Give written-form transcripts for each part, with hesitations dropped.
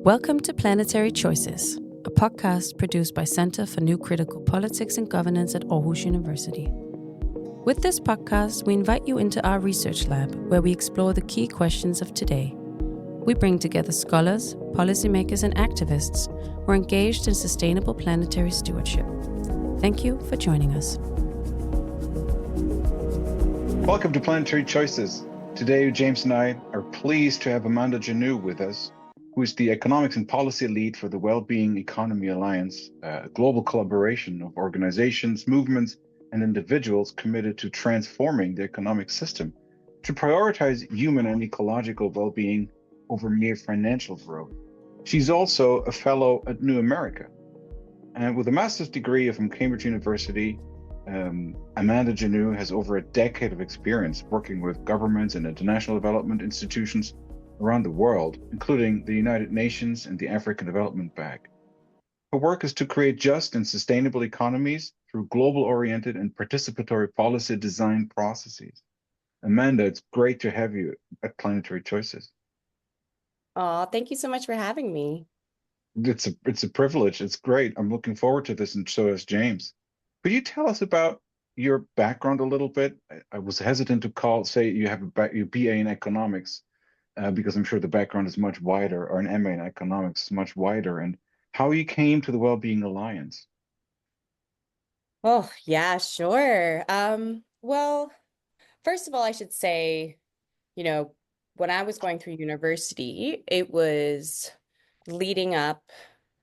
Welcome to Planetary Choices, a podcast produced by Center for New Critical Politics and Governance at Aarhus University. With this podcast, we invite you into our research lab, where we explore the key questions of today. We bring together scholars, policymakers, and activists who are engaged in sustainable planetary stewardship. Thank you for joining us. Welcome to Planetary Choices. Today, James and I are pleased to have Amanda Janoo with us, who is the Economics and Policy Lead for the Wellbeing Economy Alliance, a global collaboration of organizations, movements, and individuals committed to transforming the economic system to prioritize human and ecological well-being over mere financial growth. She's also a fellow at New America. And with a master's degree from Cambridge University, Amanda Janoo has over a decade of experience working with governments and international development institutions around the world, including the United Nations and the African Development Bank. Her work is to create just and sustainable economies through global-oriented and participatory policy design processes. Amanda, it's great to have you at Planetary Choices. Oh, thank you so much for having me. It's a privilege. It's great. I'm looking forward to this, and so is James. Could you tell us about your background a little bit? I was hesitant to say you have your BA in economics, because I'm sure the background is much wider, or an MA in economics is much wider, and how you came to the Wellbeing Alliance. Oh, yeah, sure. Well, first of all, I should say, when I was going through university, it was leading up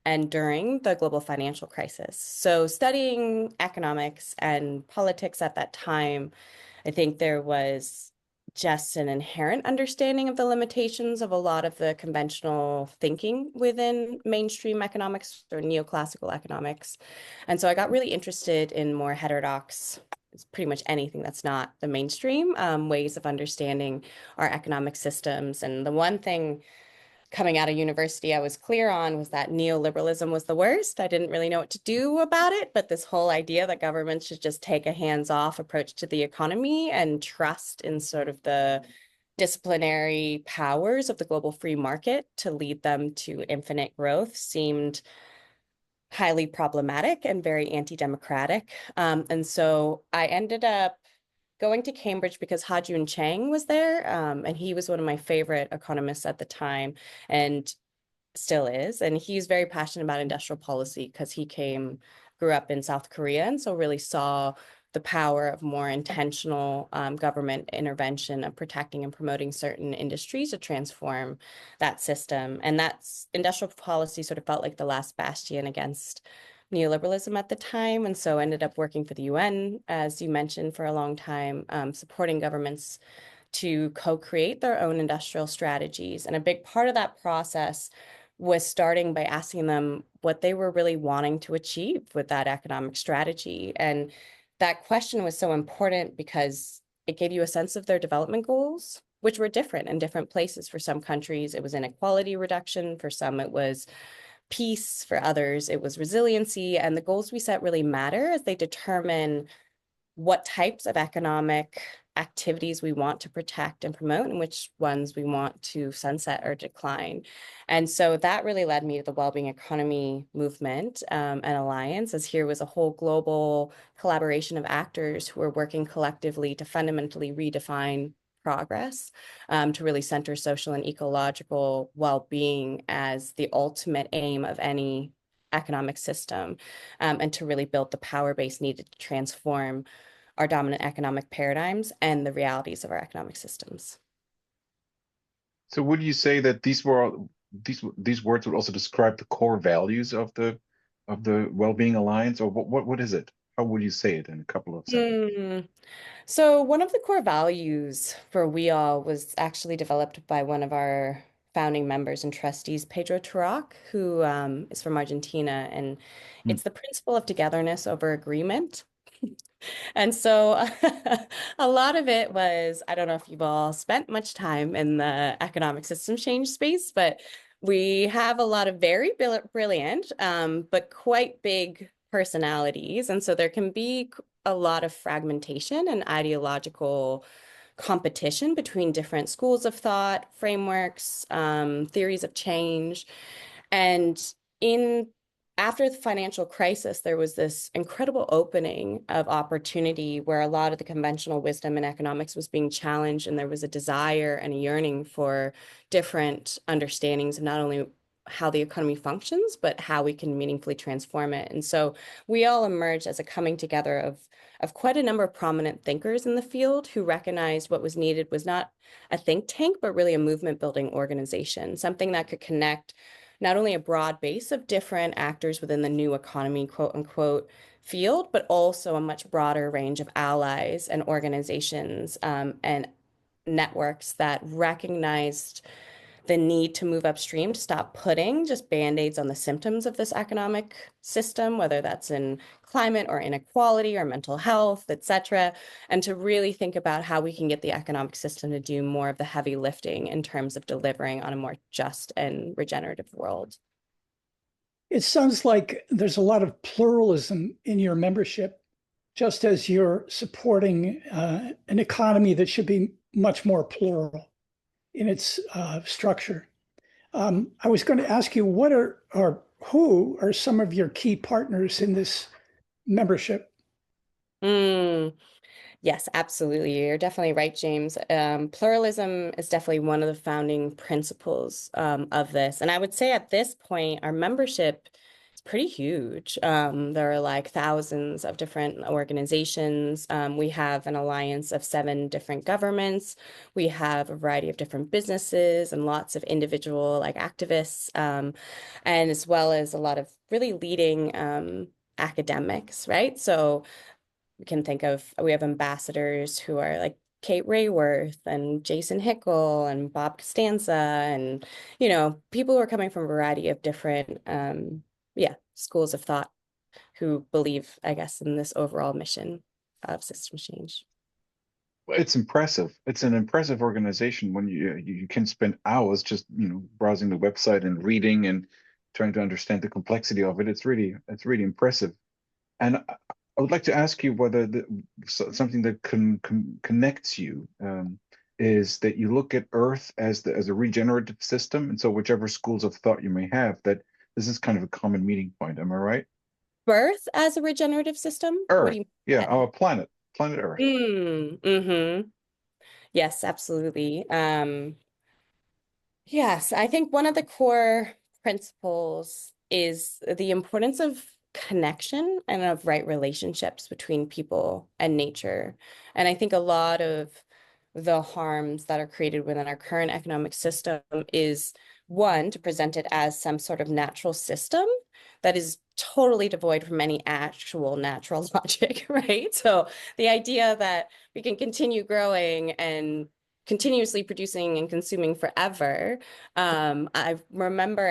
and during the global financial crisis. So studying economics and politics at that time, I think there was just an inherent understanding of the limitations of a lot of the conventional thinking within mainstream economics or neoclassical economics. And so I got really interested in more heterodox, it's pretty much anything that's not the mainstream ways of understanding our economic systems. And the one thing coming out of university I was clear on was that neoliberalism was the worst. I didn't really know what to do about it, but this whole idea that governments should just take a hands-off approach to the economy and trust in sort of the disciplinary powers of the global free market to lead them to infinite growth seemed highly problematic and very anti-democratic. And so I ended up going to Cambridge because Ha-Joon Chang was there, and he was one of my favorite economists at the time and still is. And he's very passionate about industrial policy because he grew up in South Korea, and so really saw the power of more intentional government intervention of protecting and promoting certain industries to transform that system. And that's industrial policy sort of felt like the last bastion against neoliberalism at the time, and so ended up working for the UN, as you mentioned, for a long time, supporting governments to co-create their own industrial strategies. And a big part of that process was starting by asking them what they were really wanting to achieve with that economic strategy. And that question was so important because it gave you a sense of their development goals, which were different in different places. For some countries, it was inequality reduction. For some, it was peace. For others, it was resiliency. And the goals we set really matter as they determine what types of economic activities we want to protect and promote and which ones we want to sunset or decline. And so that really led me to the Wellbeing Economy movement and Alliance, as here was a whole global collaboration of actors who are working collectively to fundamentally redefine progress, to really center social and ecological well-being as the ultimate aim of any economic system, and to really build the power base needed to transform our dominant economic paradigms and the realities of our economic systems. So would you say that these words would also describe the core values of the Wellbeing Alliance, or what is it? How would you say it in a couple of sentences? So one of the core values for WEAll was actually developed by one of our founding members and trustees, Pedro Turok, who is from Argentina, and it's the principle of togetherness over agreement. And so a lot of it was, I don't know if you've all spent much time in the economic system change space, but we have a lot of very brilliant, but quite big personalities. And so there can be a lot of fragmentation and ideological competition between different schools of thought, frameworks, theories of change. And in after the financial crisis, there was this incredible opening of opportunity where a lot of the conventional wisdom in economics was being challenged, and there was a desire and a yearning for different understandings of not only how the economy functions, but how we can meaningfully transform it. And so we all emerged as a coming together of quite a number of prominent thinkers in the field who recognized what was needed was not a think tank, but really a movement building organization, something that could connect not only a broad base of different actors within the new economy, quote unquote, field, but also a much broader range of allies and organizations and networks that recognized the need to move upstream to stop putting just band-aids on the symptoms of this economic system, whether that's in climate or inequality or mental health, et cetera, and to really think about how we can get the economic system to do more of the heavy lifting in terms of delivering on a more just and regenerative world. It sounds like there's a lot of pluralism in your membership, just as you're supporting an economy that should be much more plural in its structure. I was going to ask you, who are some of your key partners in this membership? Yes, absolutely. You're definitely right, James. Pluralism is definitely one of the founding principles of this. And I would say at this point, our membership is pretty huge. There are like thousands of different organizations. We have an alliance of 7 different governments. We have a variety of different businesses and lots of individual like activists, and as well as a lot of really leading academics, right? So we can think of, we have ambassadors who are like Kate Rayworth and Jason Hickel and Bob Costanza and, people who are coming from a variety of different, schools of thought who believe, I guess, in this overall mission of system change. It's impressive. It's an impressive organization when you can spend hours just browsing the website and reading and trying to understand the complexity of it. It's really impressive. And I would like to ask you whether something that connects you is that you look at Earth as a regenerative system, and so whichever schools of thought you may have, that this is kind of a common meeting point. Am I right? Birth as a regenerative system? Earth, What do you yeah, our planet Earth. Yes, absolutely. Yes, I think one of the core principles is the importance of connection and of right relationships between people and nature. And I think a lot of the harms that are created within our current economic system is, one, to present it as some sort of natural system that is totally devoid from any actual natural logic, right? So the idea that we can continue growing and continuously producing and consuming forever. I remember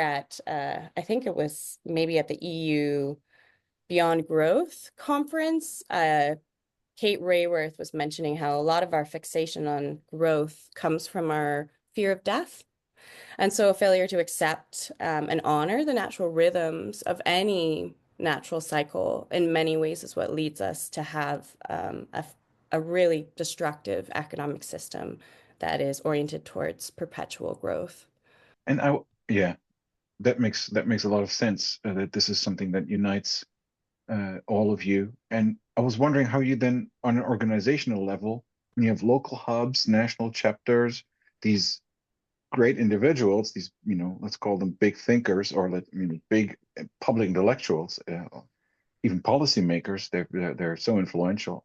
I think it was maybe at the EU Beyond Growth conference, Kate Rayworth was mentioning how a lot of our fixation on growth comes from our fear of death. And so a failure to accept and honor the natural rhythms of any natural cycle in many ways is what leads us to have a really destructive economic system that is oriented towards perpetual growth. And yeah, that makes a lot of sense, that this is something that unites all of you. And I was wondering how you then, on an organizational level, when you have local hubs, national chapters, these great individuals, these, let's call them big thinkers, or big public intellectuals, even policymakers, they're so influential.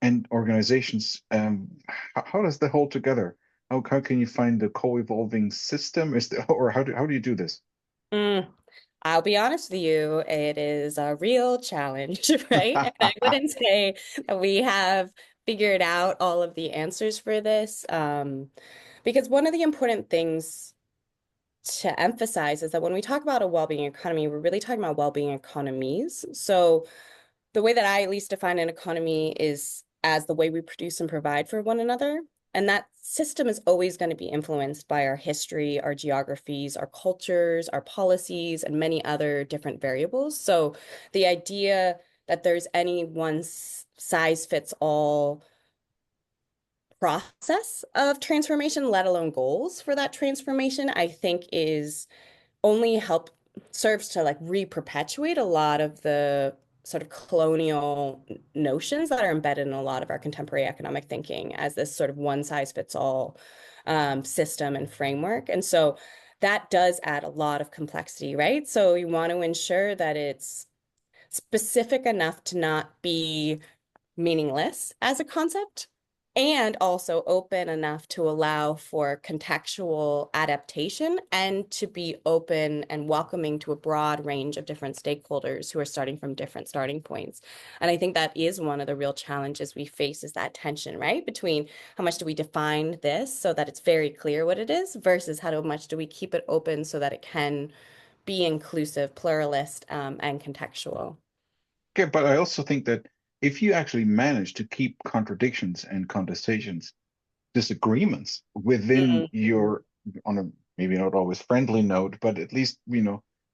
And organizations, how does that hold together? How can you find the co-evolving system? Or how do you do this? I'll be honest with you, it is a real challenge, right? And I wouldn't say that we have figured out all of the answers for this, because one of the important things to emphasize is that when we talk about a well-being economy, we're really talking about well-being economies. So the way that I at least define an economy is as the way we produce and provide for one another. And that system is always going to be influenced by our history, our geographies, our cultures, our policies, and many other different variables. So the idea that there's any one size fits all process of transformation, let alone goals for that transformation, I think is only serves to like re-perpetuate a lot of the sort of colonial notions that are embedded in a lot of our contemporary economic thinking as this sort of one size fits all system and framework. And so that does add a lot of complexity, right? So you want to ensure that it's specific enough to not be meaningless as a concept, and also open enough to allow for contextual adaptation and to be open and welcoming to a broad range of different stakeholders who are starting from different starting points. And I think that is one of the real challenges we face, is that tension, right? Between how much do we define this so that it's very clear what it is versus how much do we keep it open so that it can be inclusive, pluralist, and contextual. Okay, but I also think that if you actually manage to keep contradictions and contestations, disagreements within your, on a maybe not always friendly note, but at least,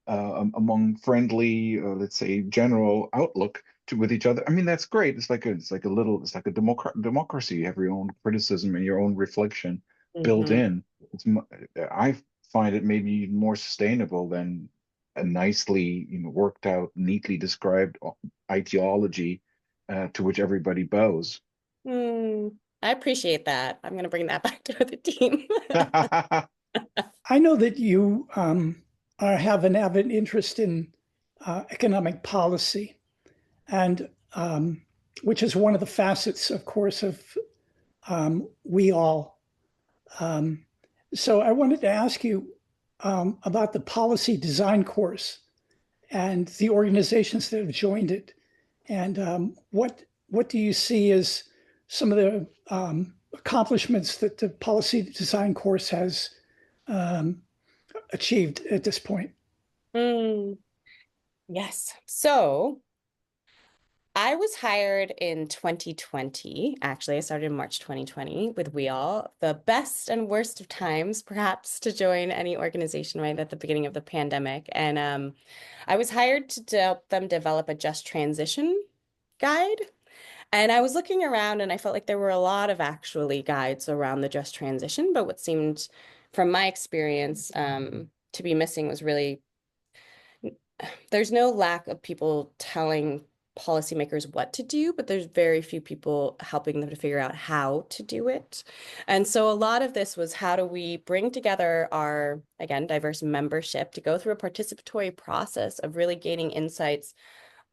among friendly, let's say, general outlook with each other. I mean, that's great. It's like a democracy. You have your own criticism and your own reflection built in. I find it maybe more sustainable than a nicely, worked out, neatly described ideology to which everybody bows. I appreciate that. I'm going to bring that back to the team. I know that you have an avid interest in economic policy, and which is one of the facets, of course, of WEAll. So I wanted to ask you about the policy design course and the organizations that have joined it, and what do you see as some of the accomplishments that the policy design course has achieved at this point? Yes. So I was hired in 2020. Actually, I started in March 2020 with WEAll, the best and worst of times, perhaps, to join any organization right at the beginning of the pandemic. And I was hired to help them develop a just transition guide. And I was looking around and I felt like there were a lot of actually guides around the just transition, but what seemed, from my experience, to be missing was really, there's no lack of people telling policymakers what to do, but there's very few people helping them to figure out how to do it. And so a lot of this was, how do we bring together our, again, diverse membership to go through a participatory process of really gaining insights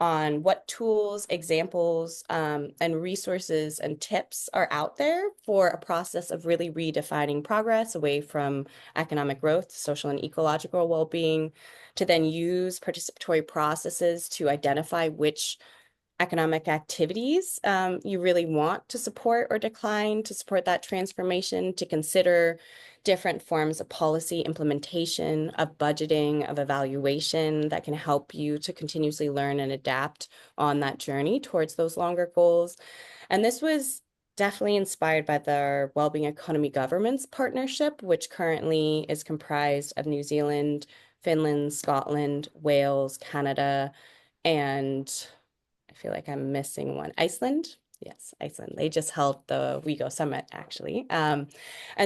on what tools, examples, and resources and tips are out there for a process of really redefining progress away from economic growth, social and ecological well-being, to then use participatory processes to identify which economic activities you really want to support or decline to support that transformation, to consider different forms of policy implementation, of budgeting, of evaluation that can help you to continuously learn and adapt on that journey towards those longer goals. And this was definitely inspired by the Wellbeing Economy Governments Partnership, which currently is comprised of New Zealand, Finland, Scotland, Wales, Canada, and I feel like I'm missing one. Iceland. Yes, Iceland. They just held the WEGO Summit, actually. And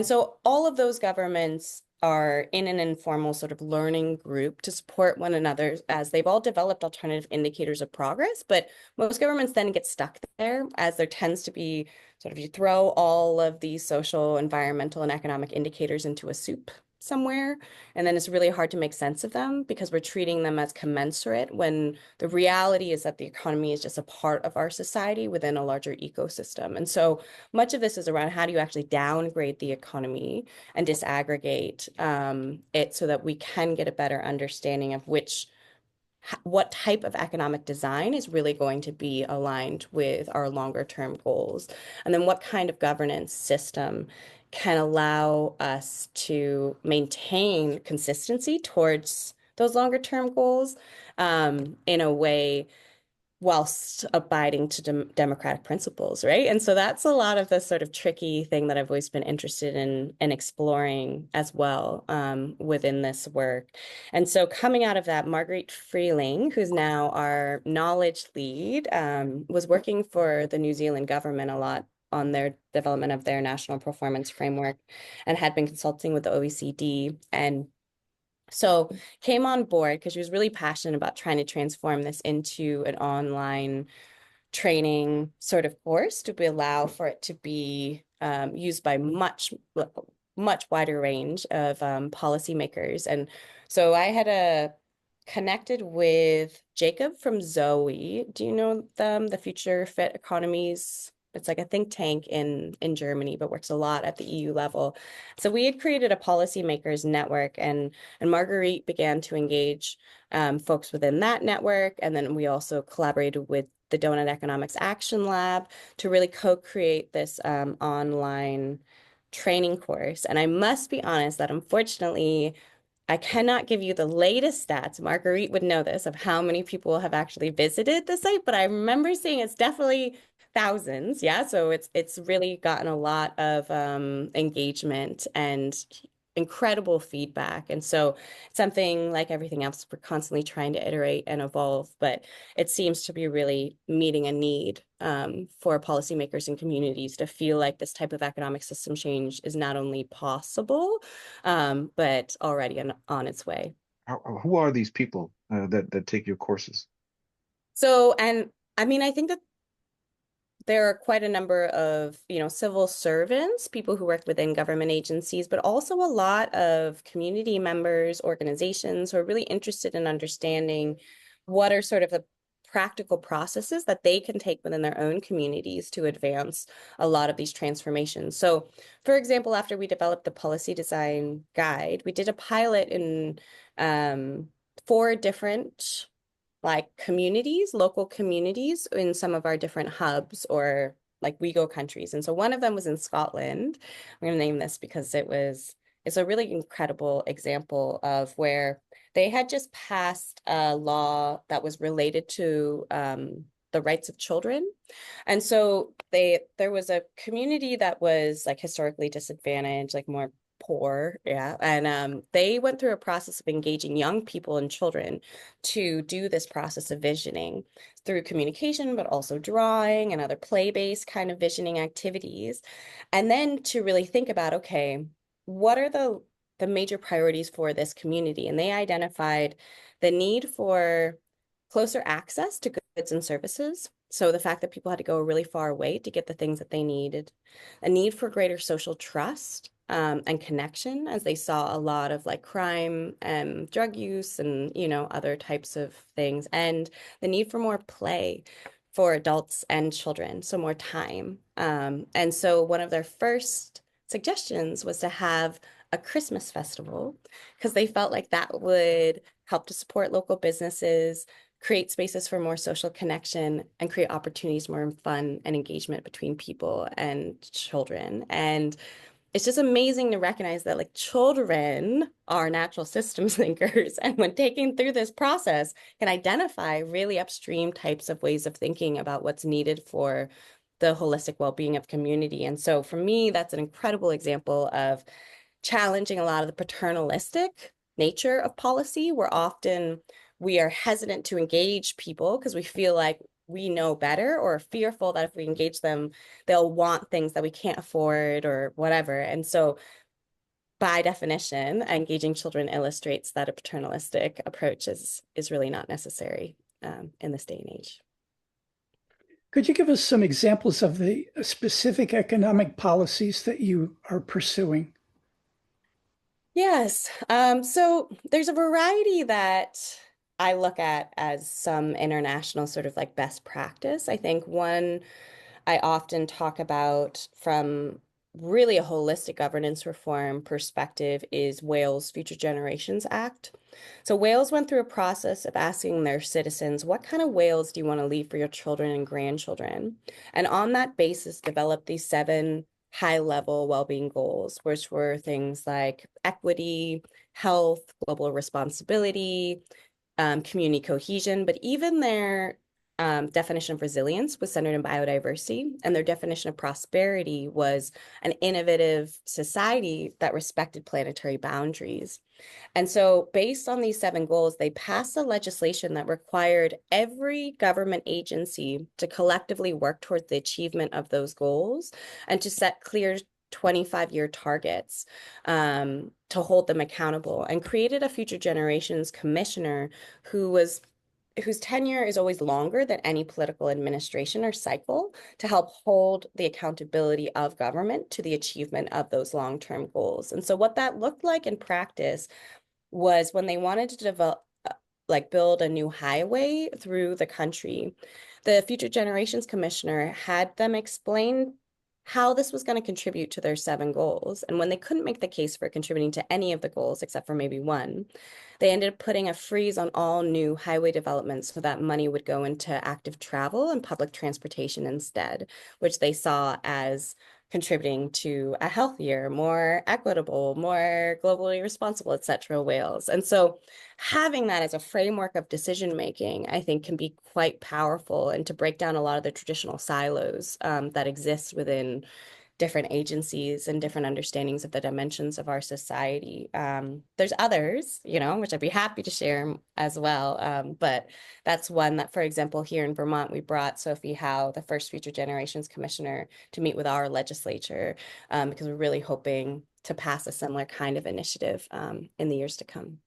so all of those governments are in an informal sort of learning group to support one another, as they've all developed alternative indicators of progress. But most governments then get stuck there, as there tends to be sort of, you throw all of these social, environmental, and economic indicators into a soup somewhere, and then it's really hard to make sense of them because we're treating them as commensurate, when the reality is that the economy is just a part of our society within a larger ecosystem. And so much of this is around, how do you actually downgrade the economy and disaggregate it so that we can get a better understanding of what type of economic design is really going to be aligned with our longer term goals, and then what kind of governance system can allow us to maintain consistency towards those longer term goals in a way whilst abiding to democratic principles, right? And so that's a lot of the sort of tricky thing that I've always been interested in exploring as well within this work. And so coming out of that, Marguerite Freeling, who's now our knowledge lead, was working for the New Zealand government a lot on their development of their national performance framework, and had been consulting with the OECD, and So came on board because she was really passionate about trying to transform this into an online training sort of course to allow for it to be used by much wider range of policymakers. And so I had connected with Jacob from Zoe. Do you know them? The Future Fit Economies. It's like a think tank in Germany, but works a lot at the EU level. So we had created a policymakers network, and Marguerite began to engage folks within that network. And then we also collaborated with the Donut Economics Action Lab to really co-create this online training course. And I must be honest that unfortunately, I cannot give you the latest stats. Marguerite would know this of how many people have actually visited the site, but I remember seeing it's definitely thousands. Yeah, so it's really gotten a lot of engagement and incredible feedback. And so something like everything else, we're constantly trying to iterate and evolve, but it seems to be really meeting a need for policymakers and communities to feel like this type of economic system change is not only possible, but already on its way. Who are these people that take your courses? So, and I mean, I think that there are quite a number of, civil servants, people who work within government agencies, but also a lot of community members, organizations who are really interested in understanding what are sort of the practical processes that they can take within their own communities to advance a lot of these transformations. So, for example, after we developed the policy design guide, we did a pilot in 4 different communities, local communities in some of our different hubs or like WEAll countries. And so one of them was in Scotland. I'm going to name this because it's a really incredible example of where they had just passed a law that was related to the rights of children. And so there was a community that was like historically disadvantaged, like more poor, yeah, and they went through a process of engaging young people and children to do this process of visioning through communication, but also drawing and other play-based kind of visioning activities, and then to really think about, okay, what are the major priorities for this community? And they identified the need for closer access to goods and services. So the fact that people had to go really far away to get the things that they needed, a need for greater social trust and connection, as they saw a lot of like crime and drug use and, other types of things, and the need for more play for adults and children, so more time. And so one of their first suggestions was to have a Christmas festival because they felt like that would help to support local businesses, create spaces for more social connection, and create opportunities more fun and engagement between people and children. And it's just amazing to recognize that like children are natural systems thinkers, and when taken through this process can identify really upstream types of ways of thinking about what's needed for the holistic well-being of community. And so for me, that's an incredible example of challenging a lot of the paternalistic nature of policy, where often we are hesitant to engage people because we feel like we know better, or fearful that if we engage them, they'll want things that we can't afford or whatever. And so by definition, engaging children illustrates that a paternalistic approach is really not necessary in this day and age. Could you give us some examples of the specific economic policies that you are pursuing? Yes. So there's a variety that I look at as some international sort of like best practice. I think one I often talk about from really a holistic governance reform perspective is WEAll's Future Generations Act. So WEAll's went through a process of asking their citizens, what kind of WEALls do you want to leave for your children and grandchildren? And on that basis, developed these 7 high-level well-being goals, which were things like equity, health, global responsibility, community cohesion, but even their definition of resilience was centered in biodiversity, and their definition of prosperity was an innovative society that respected planetary boundaries. And so based on these 7 goals, they passed a legislation that required every government agency to collectively work towards the achievement of those goals and to set clear 25-year targets to hold them accountable, and created a Future Generations Commissioner whose tenure is always longer than any political administration or cycle, to help hold the accountability of government to the achievement of those long-term goals. And so what that looked like in practice was when they wanted to develop, build a new highway through the country, the Future Generations Commissioner had them explain how this was going to contribute to their 7 goals. And when they couldn't make the case for contributing to any of the goals, except for maybe one, they ended up putting a freeze on all new highway developments so that money would go into active travel and public transportation instead, which they saw as contributing to a healthier, more equitable, more globally responsible, et cetera, WEAlls. And so having that as a framework of decision making, I think, can be quite powerful, and to break down a lot of the traditional silos that exist within different agencies and different understandings of the dimensions of our society. There's others, which I'd be happy to share as well. But that's one that, for example, here in Vermont, we brought Sophie Howe, the first Future Generations Commissioner, to meet with our legislature because we're really hoping to pass a similar kind of initiative in the years to come.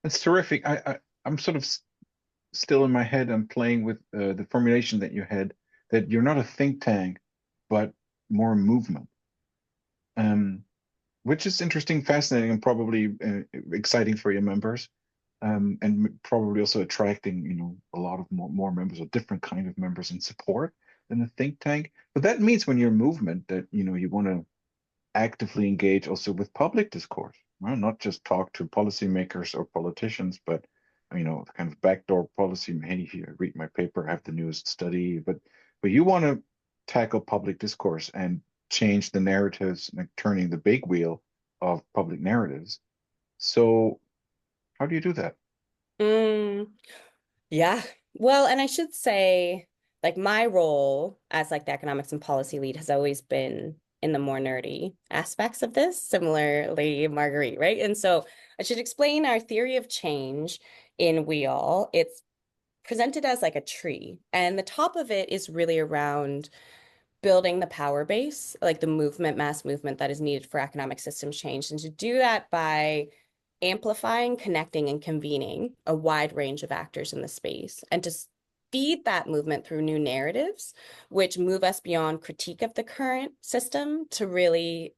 That's terrific. I'm sort of still in my head. I'm playing with the formulation that you had, that you're not a think tank, but more a movement, which is interesting, fascinating, and probably exciting for your members, and probably also attracting, a lot of more members, or different kind of members and support than a think tank. But that means when you're a movement that, you want to actively engage also with public discourse, well, not just talk to policymakers or politicians, but the kind of backdoor policy. Hey, here, read my paper, have the newest study, but you want to tackle public discourse and change the narratives, like turning the big wheel of public narratives. So how do you do that? Yeah. Well, and I should say, my role as the economics and policy lead has always been in the more nerdy aspects of this, similarly Marguerite, right? And so I should explain our theory of change in WEAll. It's presented as a tree, and the top of it is really around building the power base, the mass movement that is needed for economic systems change. And to do that by amplifying, connecting, and convening a wide range of actors in the space, and to feed that movement through new narratives, which move us beyond critique of the current system to really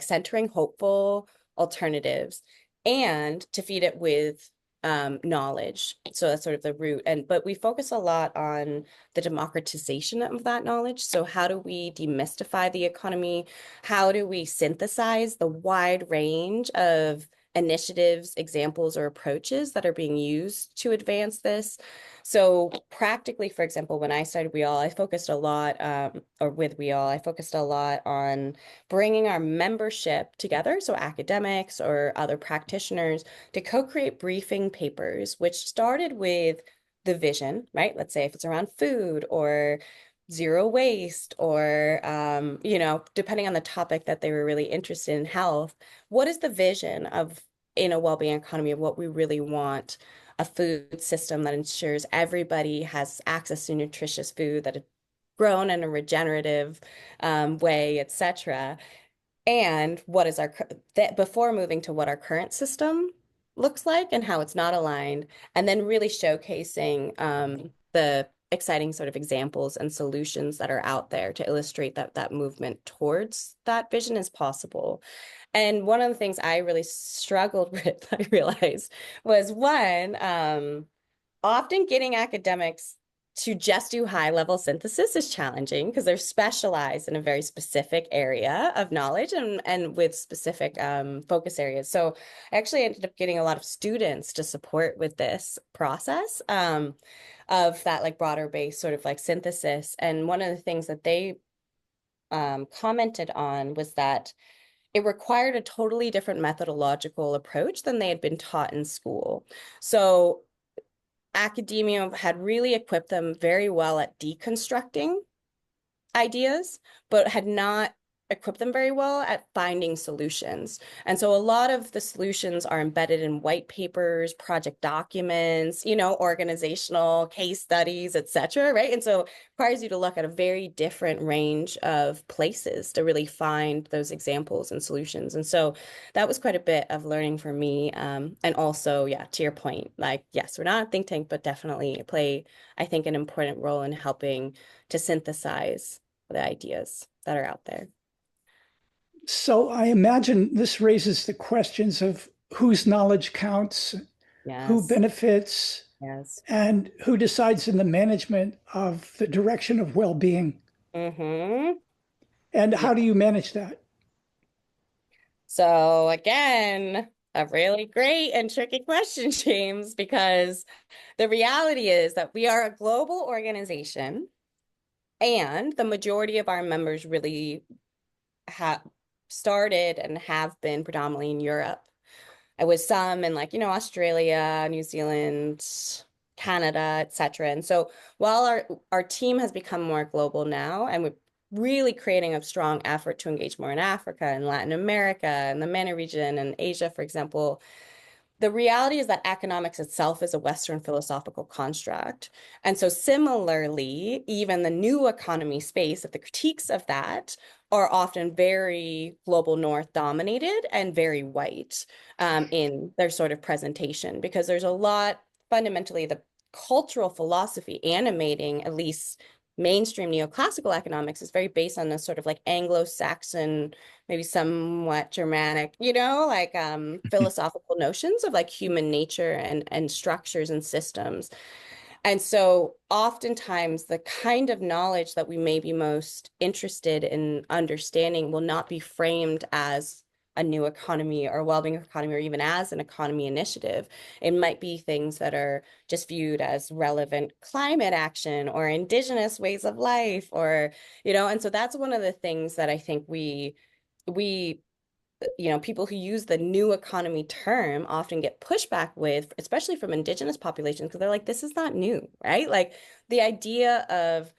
centering hopeful alternatives, and to feed it with knowledge. So that's sort of the root. But we focus a lot on the democratization of that knowledge. So how do we demystify the economy? How do we synthesize the wide range of initiatives, examples, or approaches that are being used to advance this? So practically, for example, when I started WEAll, I focused a lot, I focused a lot on bringing our membership together, so academics or other practitioners, to co-create briefing papers, which started with the vision, right? Let's say if it's around food or zero waste, or, depending on the topic that they were really interested in, health, what is the vision in a well-being economy of what we really want? A food system that ensures everybody has access to nutritious food that is grown in a regenerative way, et cetera. And what is before moving to what our current system looks like and how it's not aligned, and then really showcasing the exciting sort of examples and solutions that are out there to illustrate that movement towards that vision is possible. And one of the things I really struggled with, I realized, was often getting academics to just do high-level synthesis is challenging because they're specialized in a very specific area of knowledge and with specific focus areas. So I actually ended up getting a lot of students to support with this process of that broader base sort of synthesis. And one of the things that they commented on was that it required a totally different methodological approach than they had been taught in school. So academia had really equipped them very well at deconstructing ideas, but had not equip them very well at finding solutions. And so a lot of the solutions are embedded in white papers, project documents, organizational case studies, et cetera, right? And so it requires you to look at a very different range of places to really find those examples and solutions. And so that was quite a bit of learning for me. And also, yeah, to your point, like, yes, we're not a think tank, but definitely play, I think, an important role in helping to synthesize the ideas that are out there. So I imagine this raises the questions of whose knowledge counts, who Yes. benefits, Yes. and who decides in the management of the direction of well-being. Mm-hmm. And Yeah. how do you manage that? So again, a really great and tricky question, James, because the reality is that we are a global organization and the majority of our members really have started and have been predominantly in Europe. I was some in Australia, New Zealand, Canada, etc. And so while our team has become more global now, and we're really creating a strong effort to engage more in Africa and Latin America and the MENA region and Asia, for example, the reality is that economics itself is a Western philosophical construct. And so similarly, even the new economy space, of the critiques of that are often very global north dominated and very white in their sort of presentation, because there's a lot, fundamentally, the cultural philosophy animating at least mainstream neoclassical economics is very based on this sort of like Anglo-Saxon, maybe somewhat Germanic, philosophical notions of like human nature and structures and systems. And so oftentimes the kind of knowledge that we may be most interested in understanding will not be framed as a new economy or well-being economy or even as an economy initiative. It might be things that are just viewed as relevant climate action or indigenous ways of life or, and so that's one of the things that I think we people who use the new economy term often get pushback with, especially from indigenous populations, because they're like, this is not new, right? Like the idea of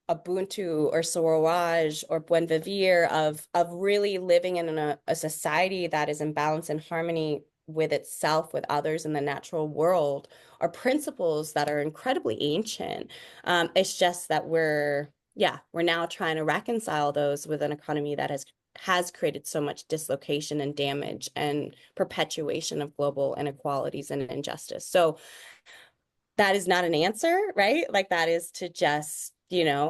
Ubuntu or Soraj or Buen Vivir of really living in a society that is in balance and harmony with itself, with others in the natural world, are principles that are incredibly ancient. It's just that we're now trying to reconcile those with an economy that has created so much dislocation and damage and perpetuation of global inequalities and injustice. So that is not an answer, right? Like that is to just,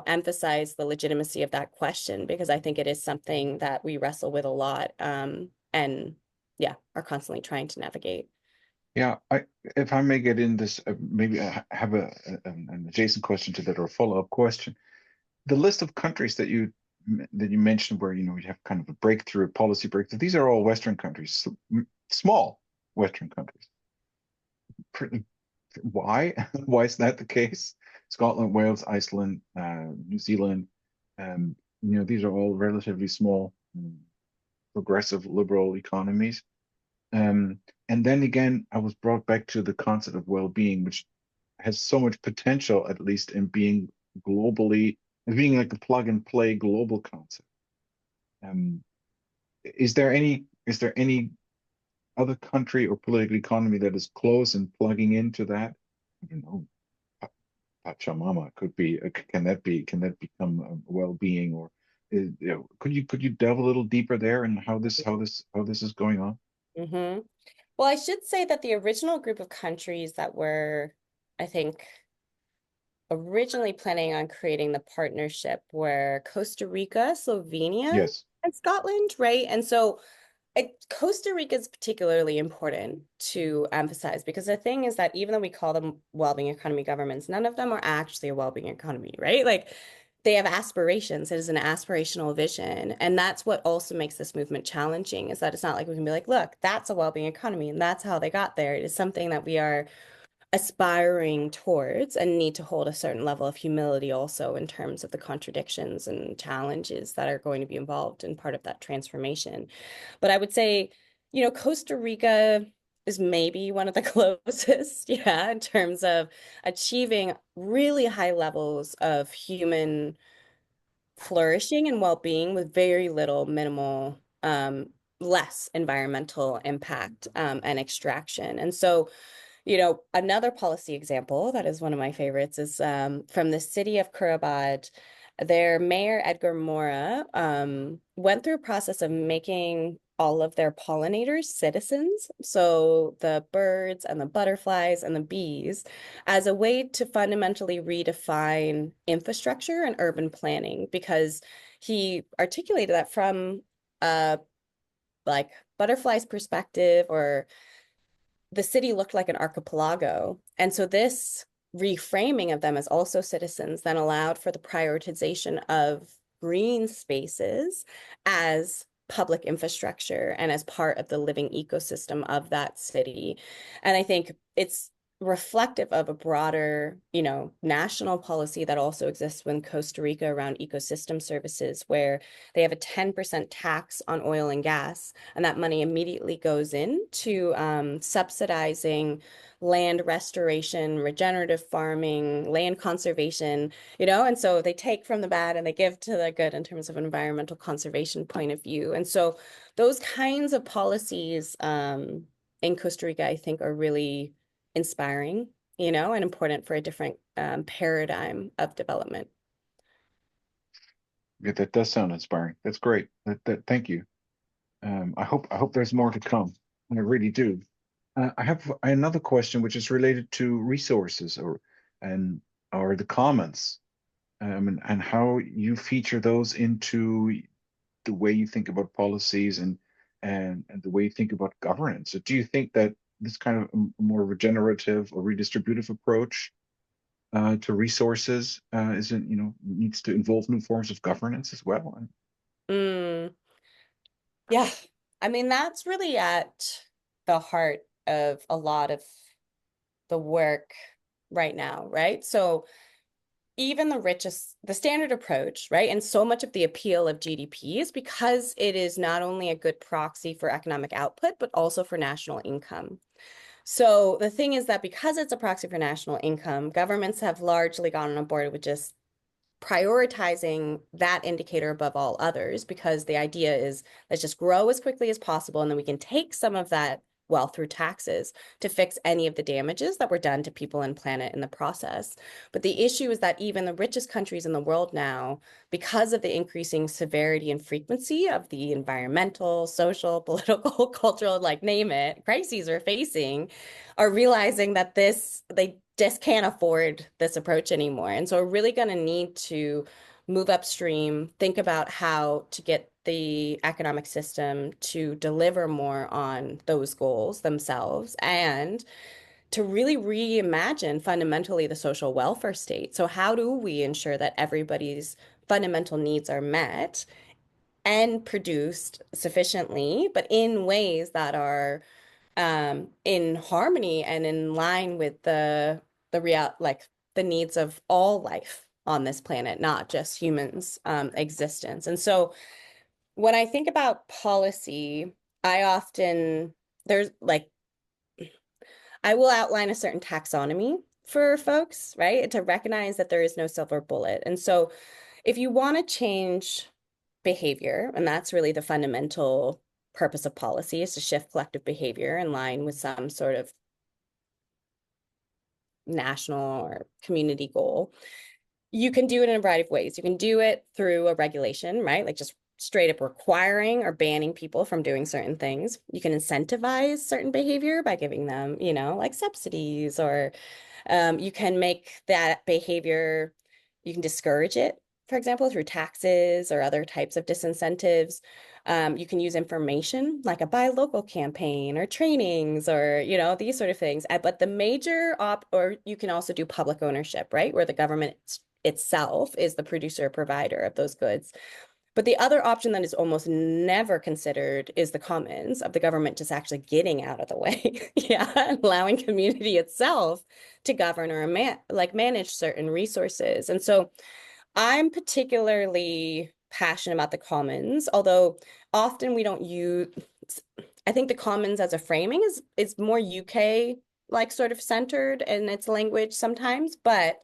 emphasize the legitimacy of that question, because I think it is something that we wrestle with a lot and are constantly trying to navigate. Yeah, if I may get in this, maybe I have an adjacent question to that or a follow-up question. The list of countries that you mentioned where you have kind of a breakthrough, a policy breakthrough, these are all Western countries, small Western countries. Why? Why is that the case? Scotland, Wales, Iceland, New Zealand, these are all relatively small, progressive liberal economies. And then again, I was brought back to the concept of well-being, which has so much potential, at least in being globally, as being like a plug and play global concept. Is there any other country or political economy that is close and plugging into that? I don't know. Pachamama could be. Can that become well-being, or could you delve a little deeper there and how this is going on? Mm-hmm. Well, I should say that the original group of countries that were, I think, originally planning on creating the partnership were Costa Rica, Slovenia, Yes. and Scotland, right? And so Costa Rica is particularly important to emphasize, because the thing is that even though we call them well-being economy governments, none of them are actually a well-being economy, right? Like they have aspirations. It is an aspirational vision. And that's what also makes this movement challenging, is that it's not like we can be like, look, that's a well-being economy and that's how they got there. It is something that we are aspiring towards and need to hold a certain level of humility also in terms of the contradictions and challenges that are going to be involved in part of that transformation. But I would say, Costa Rica is maybe one of the closest, in terms of achieving really high levels of human flourishing and well-being with very little minimal less environmental impact and extraction. And so, you know, another policy example that is one of my favorites is from the city of Curabad. Their mayor, Edgar Mora, went through a process of making all of their pollinators citizens. So the birds and the butterflies and the bees, as a way to fundamentally redefine infrastructure and urban planning, because he articulated that from like butterflies perspective, or the city looked like an archipelago. And so this reframing of them as also citizens then allowed for the prioritization of green spaces as public infrastructure and as part of the living ecosystem of that city. And I think it's reflective of a broader, you know, national policy that also exists in Costa Rica around ecosystem services, where they have a 10% tax on oil and gas, and that money immediately goes into subsidizing land restoration, regenerative farming, land conservation, you know, and so they take from the bad and they give to the good in terms of environmental conservation point of view. And so those kinds of policies in Costa Rica, I think, are really inspiring, you know, and important for a different paradigm of development. Yeah, that does sound inspiring. That's great. Thank you. I hope there's more to come. I really do. I have another question, which is related to resources or the commons, and how you feature those into the way you think about policies and the way you think about governance. So do you think that this kind of a more regenerative or redistributive approach to resources isn't, you know, needs to involve new forms of governance as well? Mm, yeah, I mean, that's really at the heart of a lot of the work right now, right? So even the richest, the standard approach, right? And so much of the appeal of GDP is because it is not only a good proxy for economic output, but also for national income. So the thing is that because it's a proxy for national income, governments have largely gone on board with just prioritizing that indicator above all others, because the idea is let's just grow as quickly as possible, and then we can take some of that wealth through taxes to fix any of the damages that were done to people and planet in the process. But the issue is that even the richest countries in the world now, because of the increasing severity and frequency of the environmental, social, political, cultural, like name it, crises we're facing, are realizing that they just can't afford this approach anymore. And so we're really going to need to move upstream, think about how to get the economic system to deliver more on those goals themselves, and to really reimagine fundamentally the social welfare state. So how do we ensure that everybody's fundamental needs are met and produced sufficiently, but in ways that are in harmony and in line with the real, like the needs of all life on this planet, not just humans' existence. And so when I think about policy, I often, there's like, I will outline a certain taxonomy for folks, right? To recognize that there is no silver bullet. And so if you want to change behavior, and that's really the fundamental purpose of policy, is to shift collective behavior in line with some sort of national or community goal. You can do it in a variety of ways. You can do it through a regulation, right? Like just straight up requiring or banning people from doing certain things. You can incentivize certain behavior by giving them, you know, like subsidies, or you can make that behavior, you can discourage it, for example, through taxes or other types of disincentives. You can use information like a buy local campaign or trainings, or, you know, these sort of things. But the major or you can also do public ownership, right? Where the government itself is the producer or provider of those goods. But the other option that is almost never considered is the commons, of the government just actually getting out of the way. Yeah, allowing community itself to govern or manage certain resources. And so I'm particularly passionate about the commons, although often we don't use, I think the commons as a framing is more UK, like sort of centered in its language sometimes, but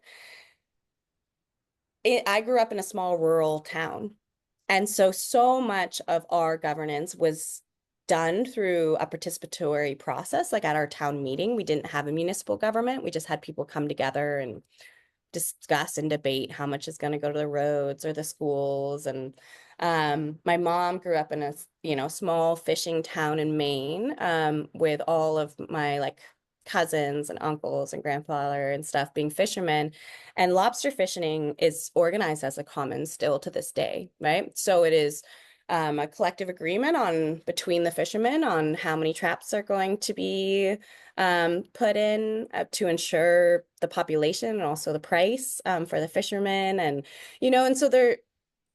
I grew up in a small rural town. And so much of our governance was done through a participatory process. Like at our town meeting, we didn't have a municipal government. We just had people come together and discuss and debate how much is going to go to the roads or the schools. And my mom grew up in a small fishing town in Maine, with all of my like cousins and uncles and grandfather and stuff being fishermen. And lobster fishing is organized as a common still to this day, right? So it is a collective agreement on between the fishermen on how many traps are going to be put in to ensure the population and also the price for the fishermen. And so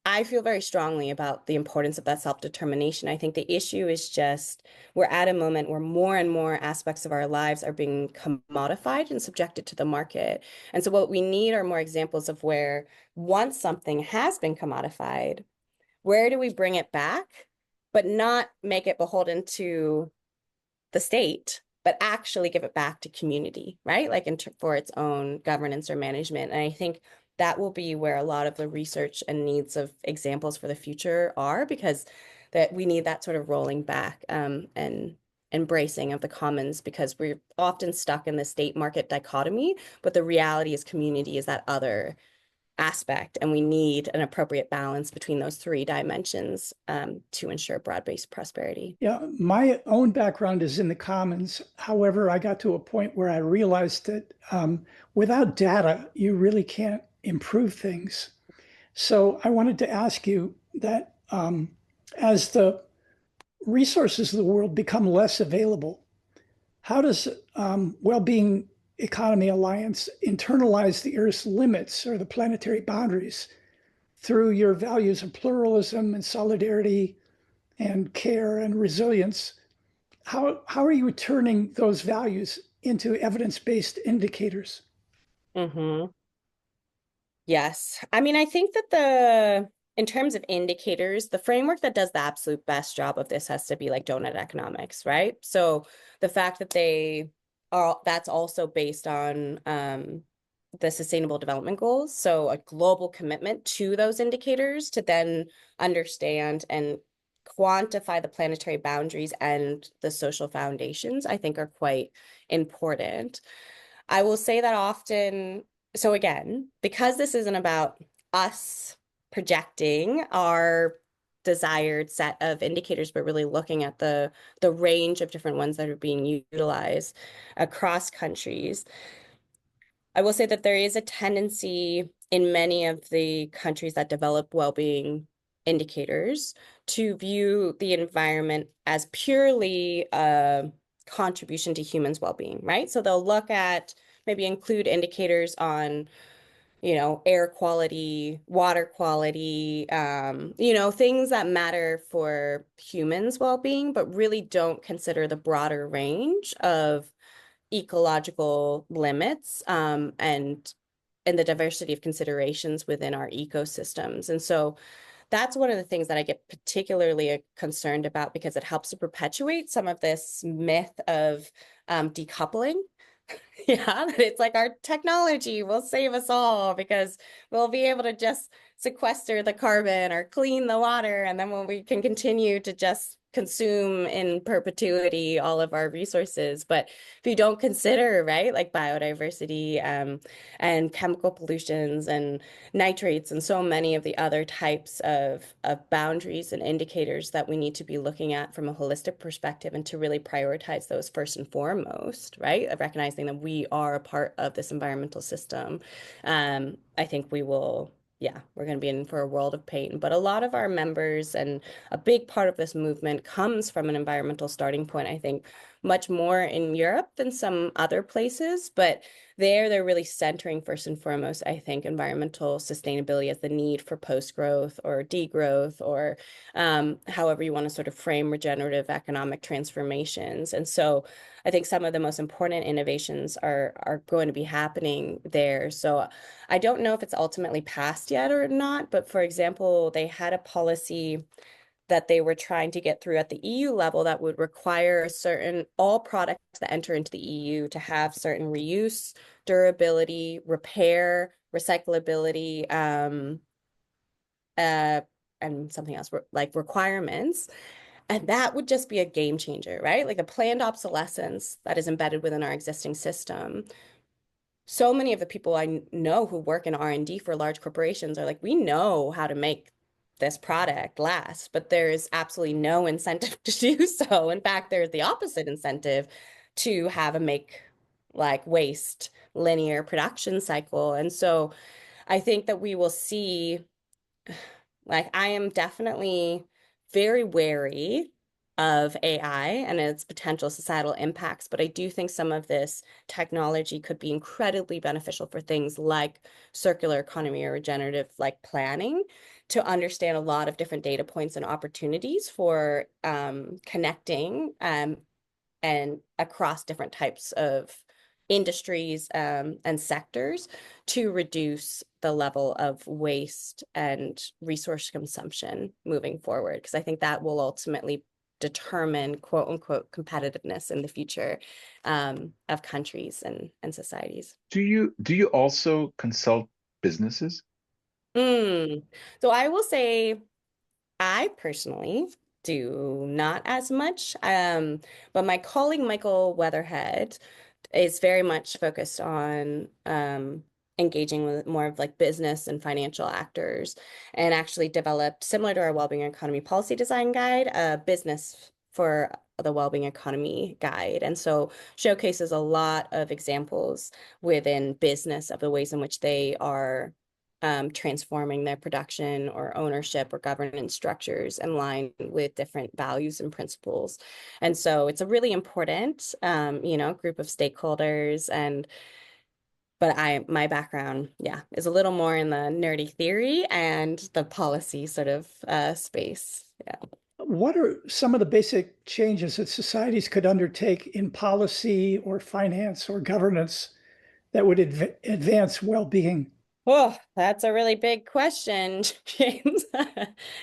I feel very strongly about the importance of that self-determination. I think the issue is just we're at a moment where more and more aspects of our lives are being commodified and subjected to the market. And so what we need are more examples of where once something has been commodified, where do we bring it back, but not make it beholden to the state, but actually give it back to community, right? Like for its own governance or management. And I think that will be where a lot of the research and needs of examples for the future are, because that we need that sort of rolling back and embracing of the commons, because we're often stuck in the state market dichotomy, but the reality is community is that other aspect, and we need an appropriate balance between those three dimensions to ensure broad-based prosperity. Yeah, my own background is in the commons. However, I got to a point where I realized that without data, you really can't improve things. So I wanted to ask you that as the resources of the world become less available, how does Wellbeing Economy Alliance internalize the Earth's limits or the planetary boundaries through your values of pluralism and solidarity and care and resilience? How are you turning those values into evidence-based indicators? Mm-hmm. Yes. I mean, I think that in terms of indicators, the framework that does the absolute best job of this has to be like donut economics, right? So the fact that that's also based on the Sustainable Development Goals. So a global commitment to those indicators to then understand and quantify the planetary boundaries and the social foundations, I think are quite important. I will say that often, so again, because this isn't about us projecting our desired set of indicators, but really looking at the range of different ones that are being utilized across countries, I will say that there is a tendency in many of the countries that develop well-being indicators to view the environment as purely a contribution to humans' well-being, right? So they'll look at, maybe include indicators on, air quality, water quality, things that matter for humans' well-being, but really don't consider the broader range of ecological limits and the diversity of considerations within our ecosystems. And so that's one of the things that I get particularly concerned about, because it helps to perpetuate some of this myth of decoupling. Yeah, that it's like our technology will save us all because we'll be able to just sequester the carbon or clean the water, and then when we can continue to just consume in perpetuity all of our resources. But if you don't consider, right, like biodiversity and chemical pollutions and nitrates and so many of the other types of boundaries and indicators that we need to be looking at from a holistic perspective, and to really prioritize those first and foremost, right, of recognizing that we are a part of this environmental system, I think we're going to be in for a world of pain. But a lot of our members and a big part of this movement comes from an environmental starting point, I think, much more in Europe than some other places. But they're really centering first and foremost, I think, environmental sustainability as the need for post-growth or degrowth, or however you want to sort of frame regenerative economic transformations. And so I think some of the most important innovations are going to be happening there. So I don't know if it's ultimately passed yet or not, but for example, they had a policy that they were trying to get through at the EU level that would require all products that enter into the EU to have certain reuse, durability, repair recyclability, and something else like requirements. And that would just be a game changer, right? Like a planned obsolescence that is embedded within our existing system. So many of the people I know who work in R&D for large corporations are like, we know how to make this product last, but there's absolutely no incentive to do so. In fact, there's the opposite incentive to have a make like waste linear production cycle. And so I think that we will see, like, I am definitely very wary of AI and its potential societal impacts, but I do think some of this technology could be incredibly beneficial for things like circular economy or regenerative like planning to understand a lot of different data points and opportunities for connecting and across different types of industries and sectors to reduce the level of waste and resource consumption moving forward. Because I think that will ultimately determine quote unquote competitiveness in the future of countries and societies. Do you also consult businesses? So I will say I personally do not as much, but my colleague Michael Weatherhead is very much focused on engaging with more of like business and financial actors, and actually developed, similar to our Wellbeing Economy Policy Design Guide, a business for the Wellbeing Economy Guide. And so showcases a lot of examples within business of the ways in which they are transforming their production or ownership or governance structures in line with different values and principles. And so it's a really important, group of stakeholders. But my background, is a little more in the nerdy theory and the policy sort of space. Yeah. What are some of the basic changes that societies could undertake in policy or finance or governance that would advance well-being? Oh, that's a really big question, James.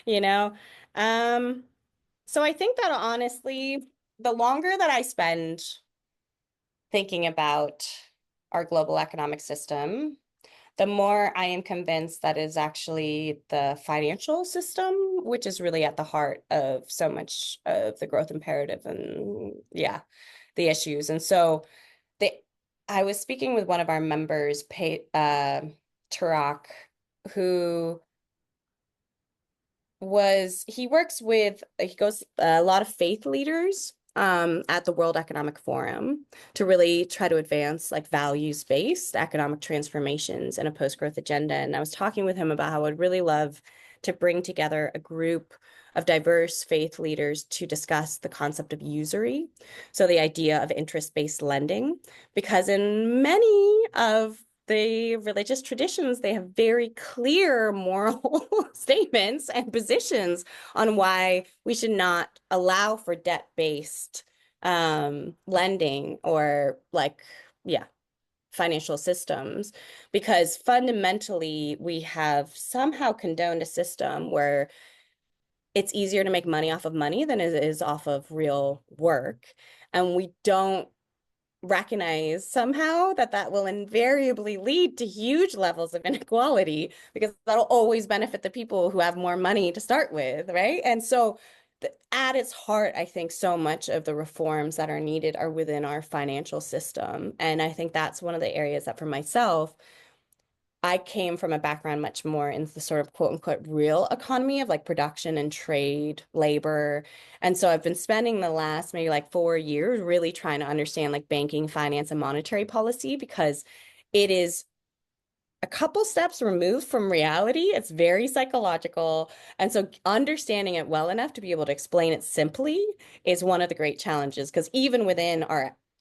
You know, so I think that honestly, the longer that I spend thinking about our global economic system, the more I am convinced that is actually the financial system, which is really at the heart of so much of the growth imperative and the issues. And so I was speaking with one of our members, Tarak, who he goes a lot of faith leaders at the World Economic Forum to really try to advance like values-based economic transformations in a post-growth agenda. And I was talking with him about how I'd really love to bring together a group of diverse faith leaders to discuss the concept of usury. So the idea of interest-based lending, because in many of the religious traditions, they have very clear moral statements and positions on why we should not allow for debt-based lending or financial systems, because fundamentally we have somehow condoned a system where it's easier to make money off of money than it is off of real work. And we don't recognize somehow that will invariably lead to huge levels of inequality, because that'll always benefit the people who have more money to start with, right? And so at its heart, I think so much of the reforms that are needed are within our financial system. And I think that's one of the areas that for myself, I came from a background much more in the sort of quote unquote real economy of like production and trade, labor. And so I've been spending the last maybe like 4 years really trying to understand like banking, finance, and monetary policy, because it is a couple steps removed from reality. It's very psychological. And so understanding it well enough to be able to explain it simply is one of the great challenges, because even within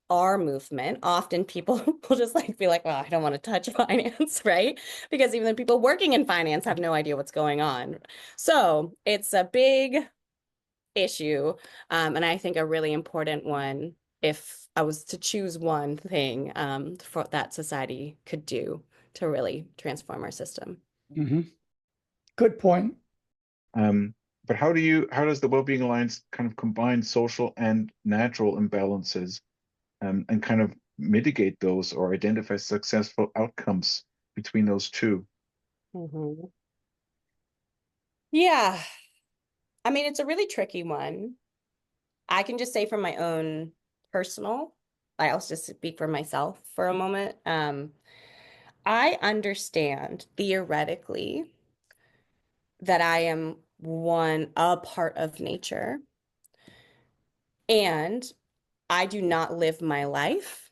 our movement, often people will just like be like, well, I don't want to touch finance, right? Because even the people working in finance have no idea what's going on. So it's a big issue. And I think a really important one, if I was to choose one thing for that society could do to really transform our system. Mm-hmm. Good point. But how does the Wellbeing Alliance kind of combine social and natural imbalances and kind of mitigate those or identify successful outcomes between those two? Mhm. Yeah. I mean, it's a really tricky one. I can just say from my own personal, I'll just speak for myself for a moment. I understand theoretically that I am a part of nature, and I do not live my life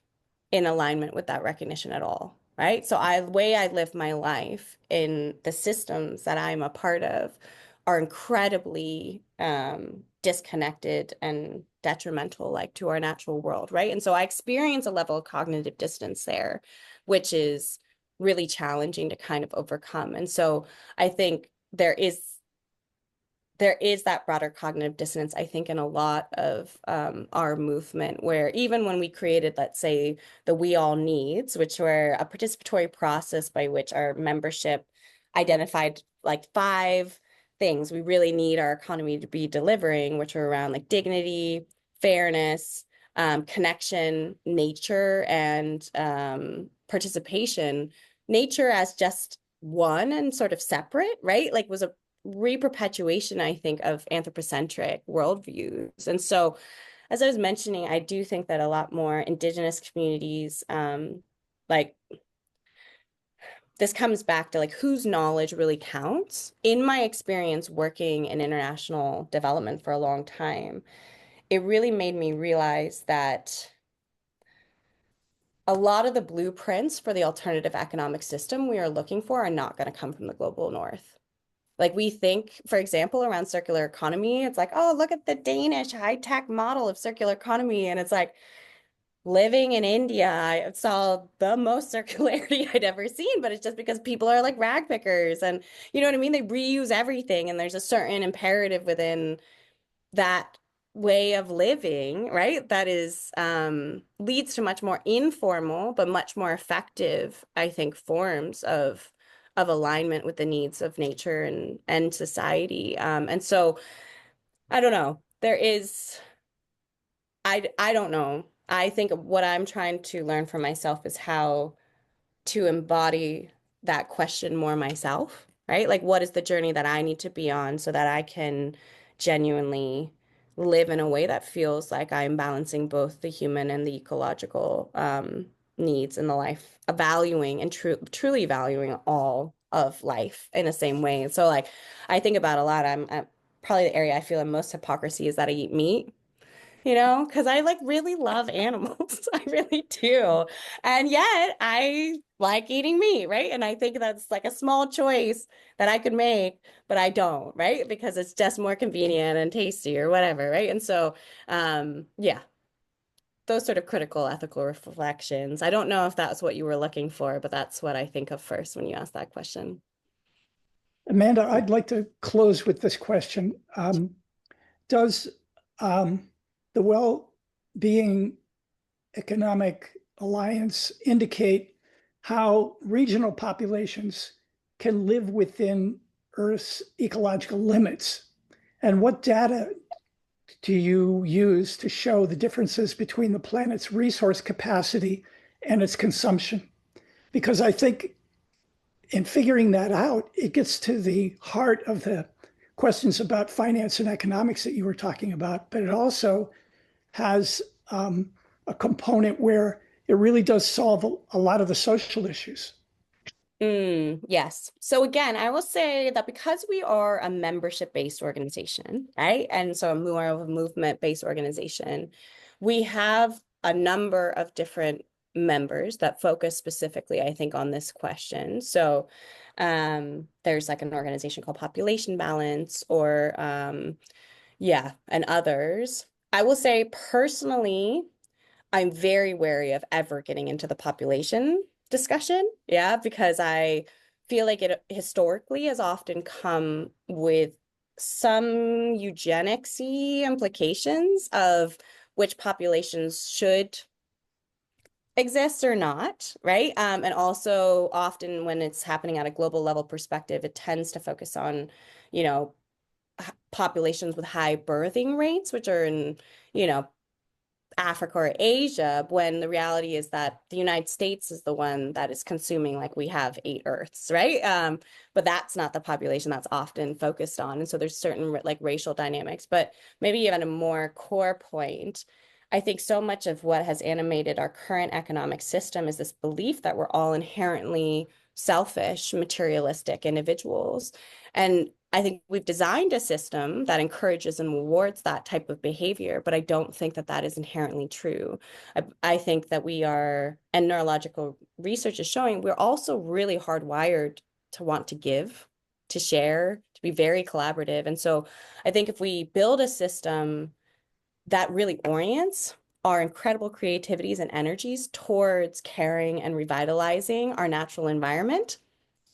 in alignment with that recognition at all, right? So the way I live my life in the systems that I'm a part of are incredibly disconnected and detrimental, like to our natural world, right? And so I experience a level of cognitive distance there, which is really challenging to kind of overcome. And so I think there is that broader cognitive dissonance, I think, in a lot of our movement, where even when we created, let's say, the WEAll needs, which were a participatory process by which our membership identified like 5 things we really need our economy to be delivering, which are around like dignity, fairness, connection, nature, and participation. Nature as just one and sort of separate, right? Like was a reperpetuation, I think, of anthropocentric worldviews. And so, as I was mentioning, I do think that a lot more indigenous communities, like this comes back to like whose knowledge really counts. In my experience working in international development for a long time, it really made me realize that a lot of the blueprints for the alternative economic system we are looking for are not going to come from the global north. Like we think, for example, around circular economy, it's like, oh, look at the Danish high-tech model of circular economy. And it's like living in India, I saw the most circularity I'd ever seen, but it's just because people are like rag pickers and you know what I mean? They reuse everything and there's a certain imperative within that way of living, right? That is leads to much more informal, but much more effective, I think, forms of alignment with the needs of nature and society. And so I don't know. I don't know. I think what I'm trying to learn for myself is how to embody that question more myself, right? Like, what is the journey that I need to be on so that I can genuinely live in a way that feels like I'm balancing both the human and the ecological needs in the life, valuing and truly valuing all of life in the same way. And so, like, I think about a lot. I'm probably the area I feel in most hypocrisy is that I eat meat, because I like really love animals. I really do. And yet I like eating meat, right? And I think that's like a small choice that I could make, but I don't, right? Because it's just more convenient and tasty or whatever, right? And so, yeah, those sort of critical ethical reflections. I don't know if that's what you were looking for, but that's what I think of first when you ask that question. Amanda, I'd like to close with this question. Does the Wellbeing Economic Alliance indicate how regional populations can live within Earth's ecological limits? And what data do you use to show the differences between the planet's resource capacity and its consumption? Because I think in figuring that out, it gets to the heart of the questions about finance and economics that you were talking about, but it also has a component where it really does solve a lot of the social issues. Yes. So again, I will say that because we are a membership-based organization, right? And so more of a movement-based organization, we have a number of different members that focus specifically, I think, on this question. So there's like an organization called Population Balance or and others. I will say personally, I'm very wary of ever getting into the population discussion. Yeah, because I feel like it historically has often come with some eugenicsy implications of which populations should exist or not, right? And also often when it's happening at a global level perspective, it tends to focus on, you know, populations with high birthing rates, which are in, Africa or Asia, when the reality is that the United States is the one that is consuming, like we have 8 Earths, right? But that's not the population that's often focused on. And so there's certain like racial dynamics, but maybe even a more core point. I think so much of what has animated our current economic system is this belief that we're all inherently selfish, materialistic individuals. And I think we've designed a system that encourages and rewards that type of behavior, but I don't think that that is inherently true. I think that we are, and neurological research is showing, we're also really hardwired to want to give, to share, to be very collaborative. And so I think if we build a system that really orients our incredible creativities and energies towards caring and revitalizing our natural environment,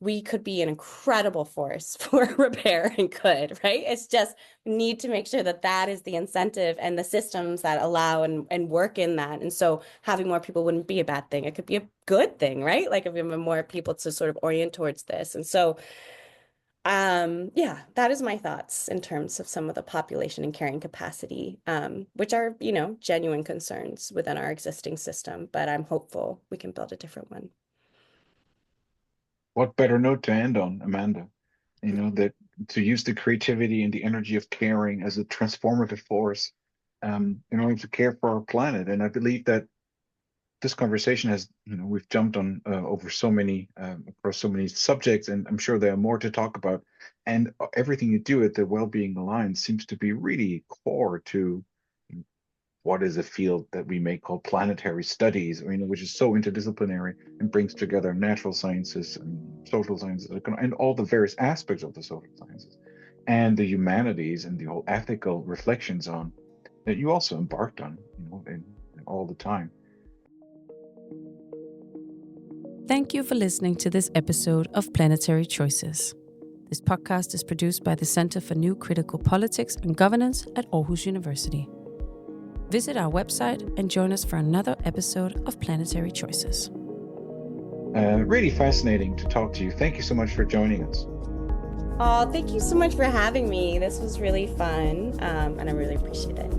we could be an incredible force for repair and good, right? It's just we need to make sure that that is the incentive and the systems that allow and work in that. And so having more people wouldn't be a bad thing. It could be a good thing, right? Like if we have more people to sort of orient towards this. And so yeah, that is my thoughts in terms of some of the population and carrying capacity, which are, genuine concerns within our existing system, but I'm hopeful we can build a different one. What better note to end on, Amanda? That to use the creativity and the energy of caring as a transformative force in order to care for our planet. And I believe that this conversation has, we've jumped on over so many, across so many subjects, and I'm sure there are more to talk about. And everything you do at the Wellbeing Alliance seems to be really core to what is a field that we may call planetary studies, which is so interdisciplinary and brings together natural sciences and social sciences and all the various aspects of the social sciences and the humanities and the whole ethical reflections on that you also embarked on, and all the time. Thank you for listening to this episode of Planetary Choices. This podcast is produced by the Center for New Critical Politics and Governance at Aarhus University. Visit our website and join us for another episode of Planetary Choices. Really fascinating to talk to you. Thank you so much for joining us. Oh, thank you so much for having me. This was really fun, and I really appreciate it.